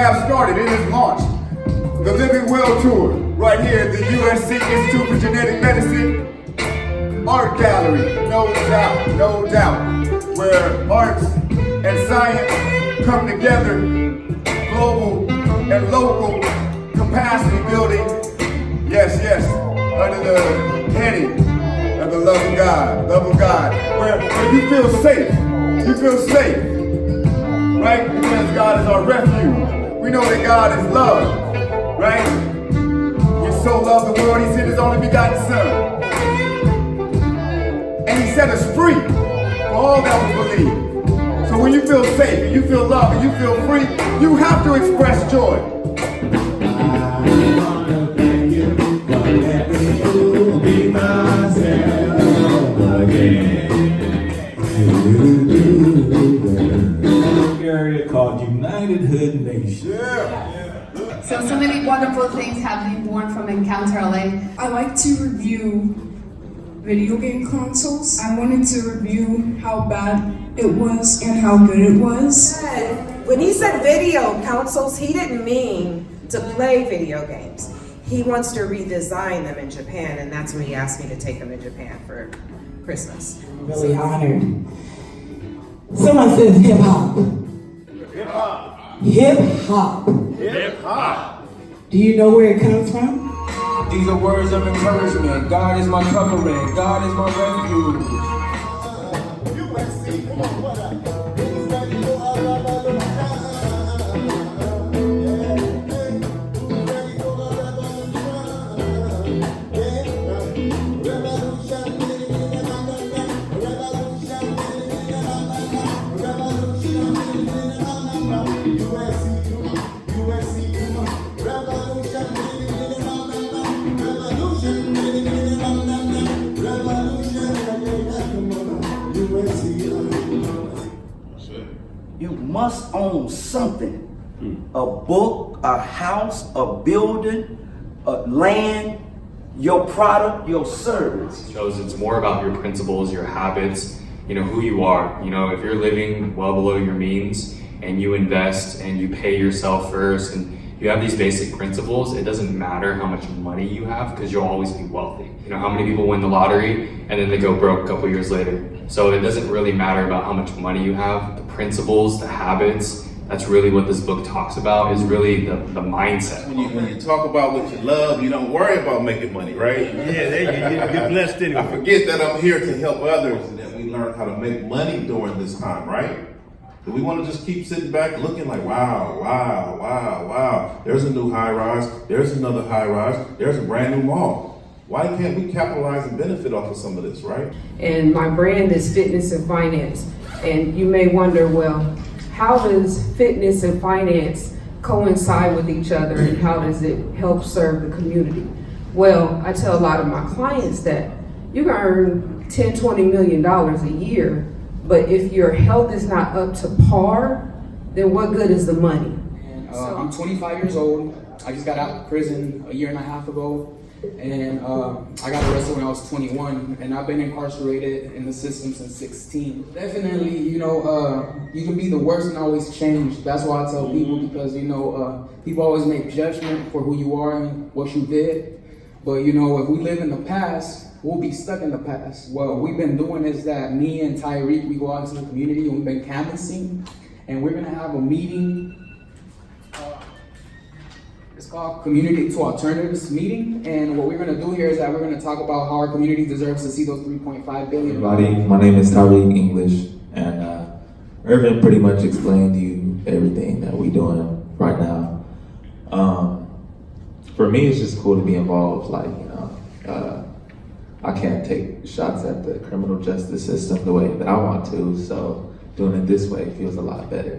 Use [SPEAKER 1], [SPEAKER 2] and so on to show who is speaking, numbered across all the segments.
[SPEAKER 1] have started. It is launched. The Living Well Tour, right here at the USC Institute for Genetic Medicine Art Gallery. No doubt, no doubt. Where arts and science come together, global and local capacity building. Yes, yes, under the heading of the love of God, where you feel safe. You feel safe, right? Because God is our refuge. We know that God is love, right? He so loved the world, he sent his only begotten Son. And he set us free for all that will believe. So when you feel safe, and you feel loved, and you feel free, you have to express joy. Be myself again.
[SPEAKER 2] Area called United Hood Nation.
[SPEAKER 3] So many wonderful things have been born from Encounter LA.
[SPEAKER 4] I like to review video game consoles. I wanted to review how bad it was and how good it was.
[SPEAKER 5] When he said video consoles, he didn't mean to play video games. He wants to redesign them in Japan, and that's when he asked me to take him to Japan for Christmas.
[SPEAKER 6] I'm really honored. Someone says hip hop.
[SPEAKER 1] Hip hop.
[SPEAKER 6] Hip hop.
[SPEAKER 1] Hip hop.
[SPEAKER 6] Do you know where it comes from?
[SPEAKER 2] These are words of encouragement. God is my covering. God is my refuge.
[SPEAKER 1] USC, come on, what up?
[SPEAKER 7] You must own something. A book, a house, a building, a land, your product, your service.
[SPEAKER 8] Shows it's more about your principles, your habits, who you are. If you're living well below your means and you invest and you pay yourself first and you have these basic principles, it doesn't matter how much money you have because you'll always be wealthy. How many people win the lottery and then they go broke a couple years later? So it doesn't really matter about how much money you have. The principles, the habits, that's really what this book talks about, is really the mindset.
[SPEAKER 9] When you talk about what you love, you don't worry about making money, right?
[SPEAKER 1] Yeah, you're blessed anyway.
[SPEAKER 9] I forget that I'm here to help others and that we learn how to make money during this time, right? Do we want to just keep sitting back looking like, wow, wow, wow, wow. There's a new high rise. There's another high rise. There's a brand new mall. Why can't we capitalize and benefit off of some of this, right?
[SPEAKER 10] And my brand is fitness and finance. And you may wonder, well, how does fitness and finance coincide with each other and how does it help serve the community? Well, I tell a lot of my clients that you can earn $10, $20 million a year, but if your health is not up to par, then what good is the money?
[SPEAKER 11] I'm 25 years old. I just got out of prison a year and a half ago. And I got arrested when I was 21, and I've been incarcerated in the system since 16. Definitely, you can be the worst and always change. That's why I tell people, because, people always make judgment for who you are and what you did. But, if we live in the past, we'll be stuck in the past. What we've been doing is that me and Tyreek, we go out into the community and we've been canvassing, and we're going to have a meeting. It's called Community to Alternatives meeting, and what we're going to do here is that we're going to talk about how our community deserves to see those 3.5 billion.
[SPEAKER 12] Everybody, my name is Tyreek English, and Irvin pretty much explained to you everything that we're doing right now. For me, it's just cool to be involved. I can't take shots at the criminal justice system the way that I want to, so doing it this way feels a lot better,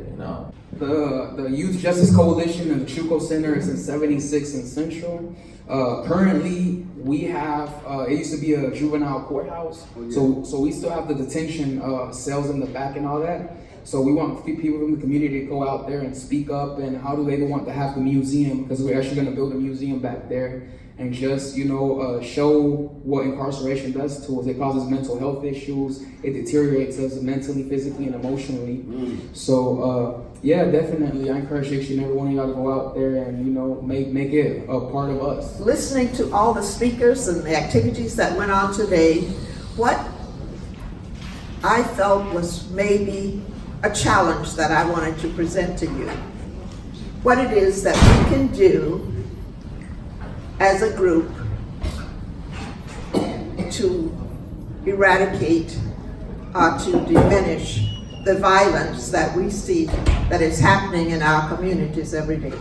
[SPEAKER 11] The Youth Justice Coalition and the Chuco Center is in 76 and Central. Currently, we have, it used to be a juvenile courthouse, so we still have the detention cells in the back and all that. So we want people from the community to go out there and speak up, and how do they want to have the museum, because we're actually going to build a museum back there, and just, show what incarceration does to us. It causes mental health issues. It deteriorates us mentally, physically, and emotionally. So Yeah, definitely. I encourage each and every one of y'all to go out there and, you know, make it a part of us.
[SPEAKER 13] Listening to all the speakers and the activities that went on today, what I felt was maybe a challenge that I wanted to present to you. What it is that we can do as a group to eradicate or to diminish the violence that we see that is happening in our communities every day.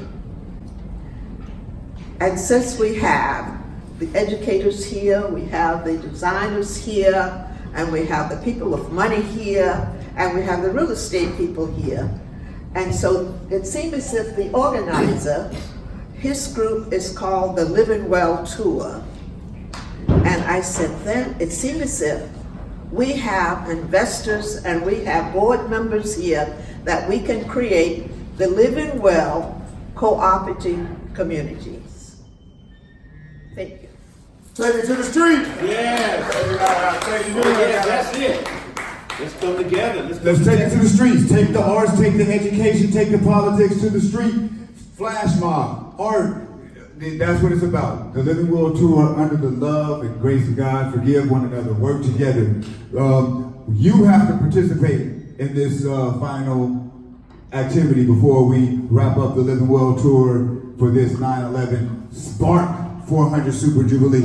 [SPEAKER 13] And since we have the educators here, we have the designers here, and we have the people of money here, and we have the real estate people here. And so it seemed as if the organizer, his group is called TheLivingWellTour. And I said then, it seemed as if we have investors and we have board members here that we can create the Living Well cooperative communities. Thank you.
[SPEAKER 1] Take it to the street.
[SPEAKER 9] Yes. That's it. Let's come together.
[SPEAKER 1] Let's take it to the streets. Take the arts, take the education, take the politics to the street. Flash mob, art. That's what it's about. The Living Well Tour, under the love and grace of God, forgive one another, work together. You have to participate in this final activity before we wrap up the Living Well Tour for this 9/11 Spark 400 Super Jubilee.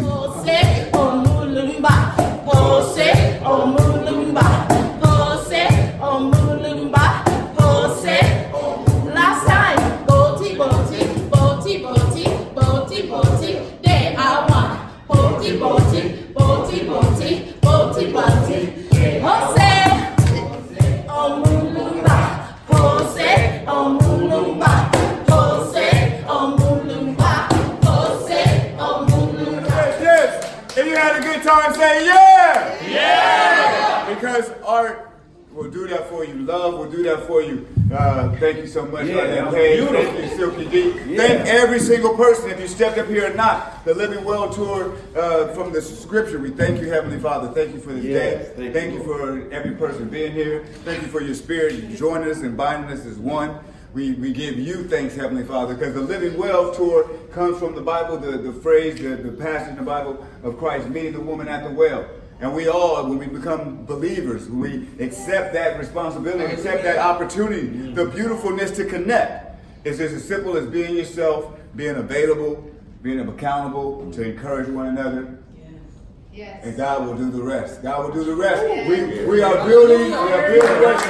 [SPEAKER 1] If you had a good time, say yeah! Yeah! Because art will do that for you. Love will do that for you. Thank you so much.
[SPEAKER 9] Yeah,
[SPEAKER 1] Thank you, Silky D.
[SPEAKER 9] Yeah.
[SPEAKER 1] Thank every single person, if you stepped up here or not. The Living Well Tour from the scripture. We thank you, Heavenly Father. Thank you for this day. Thank you for every person being here. Thank you for your spirit joining us and binding us as one. We give you thanks, Heavenly Father, because the Living Well Tour comes from the Bible, the phrase, the passage in the Bible of Christ meeting the woman at the well. And we all, when we become believers, when we accept that responsibility, accept that opportunity, the beautifulness to connect, it's just as simple as being yourself, being available, being accountable, to encourage one another.
[SPEAKER 3] Yes.
[SPEAKER 1] And God will do the rest. God will do the rest. We are building what?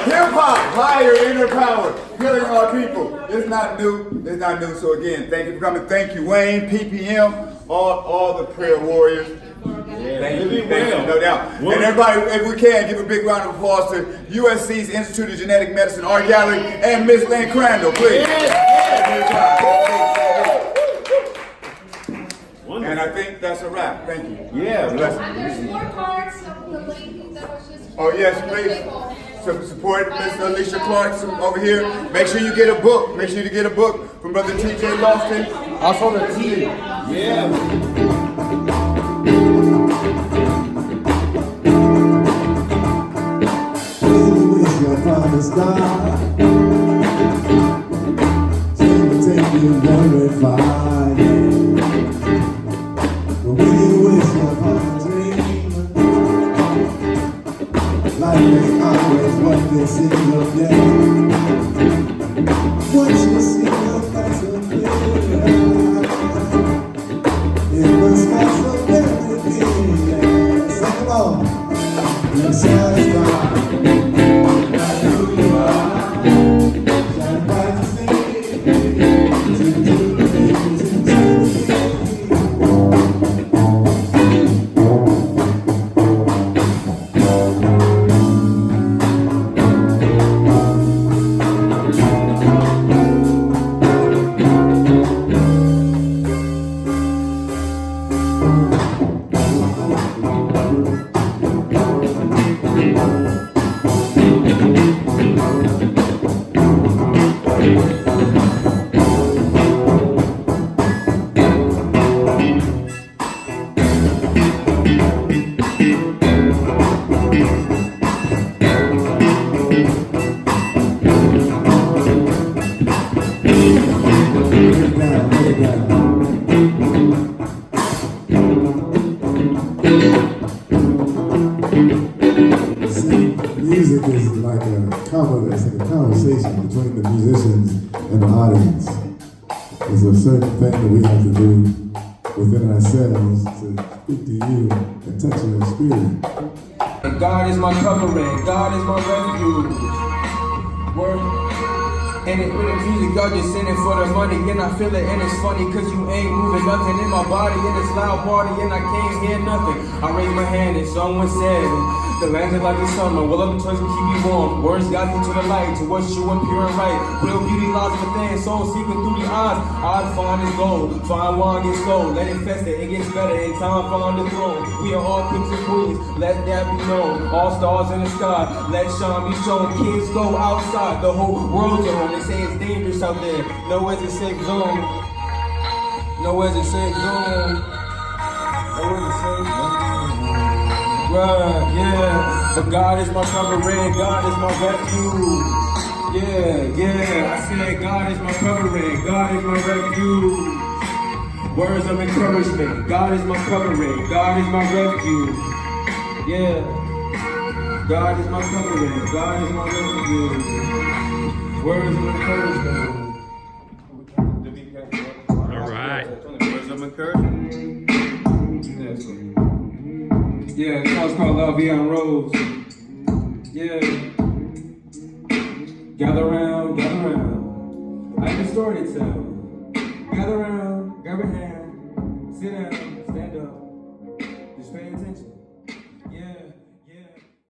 [SPEAKER 1] Hip hop, higher inner power, healing our people. It's not new. It's not new. So again, thank you for coming. Thank you, Wayne, PPM, all the prayer warriors. Thank you, no doubt. And everybody, if we can, give a big round of applause to USC's Institute of Genetic Medicine Art Gallery and Miss Lynn Crandall, please. And I think that's a wrap. Thank you.
[SPEAKER 9] Yeah.
[SPEAKER 3] There's more parts of the link that was just.
[SPEAKER 1] Oh yes, please. Support Miss Alicia Clark over here. Make sure you get a book. Make sure you get a book from Brother T.J. Lofton.
[SPEAKER 11] Also the tea.
[SPEAKER 9] Yeah.
[SPEAKER 14] Take you very far. When you wish upon a dream, like they always want this in your day. Once you see your possibility, it was possibility. Sing along. You're satisfied. Like who you are. Shine bright to see. To do the things you do. there's a certain thing that we have to do within ourselves to speak to you and touch your spirit.
[SPEAKER 2] And God is my covering, God is my refuge. Word. And it with the music, y'all just in it for the money. And I feel it, and it's funny, cause you ain't moving nothing in my body. And it's loud party, and I can't hear nothing. I raise my hand, and someone said, the land is like the summer, well up the choice will keep you warm. Words guide you to the light, to what's true and pure and right. Real beauty lies within, soul seeking through the eyes. I'd find is gold, fine wine gets slow. Let it fester, it gets better, in time find the throne. We are all kings and queens, let that be known. All stars in the sky, let shine be shown. Kids go outside, the whole world's a home. They say it's dangerous out there, nowhere's a safe zone. Nowhere's a safe zone. Nowhere's a safe zone. Right, yeah, but God is my covering, God is my refuge. Yeah, I said God is my covering, God is my refuge. Words of encouragement, God is my covering, God is my refuge. Yeah, God is my covering, God is my refuge. Words of encouragement.
[SPEAKER 15] All right.
[SPEAKER 2] Words of encouragement. Yeah, the song's called La Vie en Rose. Yeah. Gather round, gather round. I have a story to tell. Gather round, grab a hand, sit down, stand up. Just pay attention.